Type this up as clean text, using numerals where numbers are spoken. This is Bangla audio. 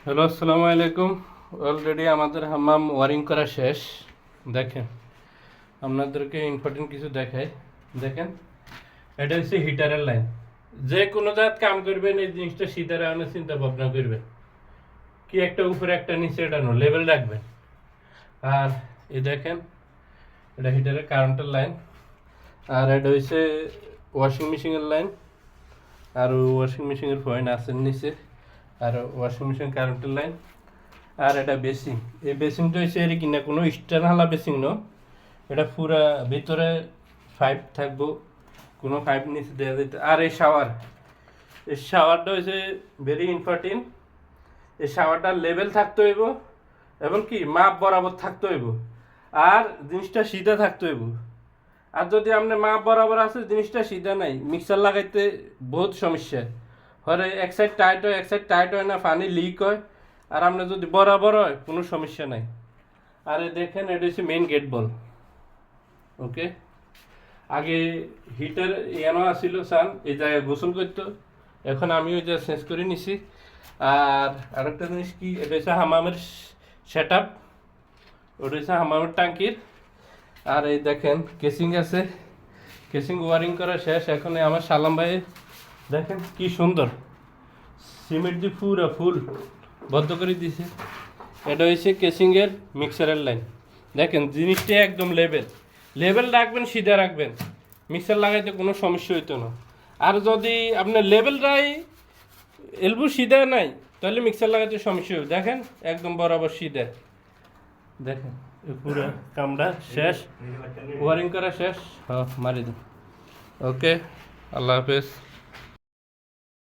হ্যালো, আসসালামু আলাইকুম। অলরেডি আমাদের হাম্মাম ওয়ারিং করা শেষ। দেখেন, আপনাদেরকে ইম্পর্টেন্ট কিছু দেখাই। দেখেন, এটা হচ্ছে হিটারের লাইন। যে কোনো জাত কাম করবেন এই জিনিসটা সিধারে আনার চিন্তা ভাবনা করবেন, কি একটা উপরে একটা নিচে, এটা নো লেভেল রাখবেন। আর এই দেখেন, এটা হিটারের কারেন্টের লাইন, আর এটা হচ্ছে ওয়াশিং মেশিনের লাইন। আর ওয়াশিং মেশিনের পয়েন্ট আছে নিচে, আর ওয়াশিং মেশিন কারেন্টের লাইন। আর এটা বেসিং। এই বেসিংটা হচ্ছে এর কিনা কোনো স্ট্যান্ড হালা বেসিং ন, এটা পুরা ভিতরে পাইপ থাকবো, কোনো পাইপ নিচে দেওয়া যেতে। আর এই শাওয়ারটা হচ্ছে ভেরি ইম্পর্টেন্ট। এই শাওয়ারটা লেভেল থাকতে হইব, এবং কি মাপ বরাবর থাকতে হইব, আর জিনিসটা সিধা থাকতে হইব। আর যদি আপনি মাপ বরাবর আছে জিনিসটা সিধা নাই, মিক্সার লাগাইতে বহুত সমস্যা হয়। এক সাইড টাইট হয়, এক সাইড টাইট হয় না, পানি লিক হয়। আর আপনি যদি বরাবর হয় কোনো সমস্যা নাই। আর দেখেন, এটা হচ্ছে মেইন গেট বল। ওকে, আগে হিটার ইয়ানো আসিল সান, এই জায়গায় গোসল করতো, এখন আমি ওই জায়গায় চেঞ্জ করে নিছি। আর আরেকটা জিনিস কি, এটা হচ্ছে হামামের সেট আপ, ওটা হচ্ছে হামামের টাঙ্কির। আর এই দেখেন কেসিং আছে, কেসিং ওয়ারিং করা শেষ। এখন আমার সালাম ভাই দেখেন কি সুন্দর সিমেন্ট দিয়ে পুরো ফুল বদ্ধ করে দিছে। এটা হচ্ছে কেসিংয়ের মিক্সারের লাইন। দেখেন জিনিসটা একদম লেভেল লেভেল রাখবেন, সিধা রাখবেন, মিক্সার লাগাইতে কোনো সমস্যা হইতো না। আর যদি আপনার লেভেলটাই এলবু সিধা নাই, তাহলে মিক্সার লাগাইতে সমস্যা হবে। দেখেন একদম বরাবর সিধা। দেখেন পুরো কামটা শেষ, ওয়ারিং করা শেষ। হ্যাঁ, মারি দিন। ওকে, আল্লাহ হাফেজ।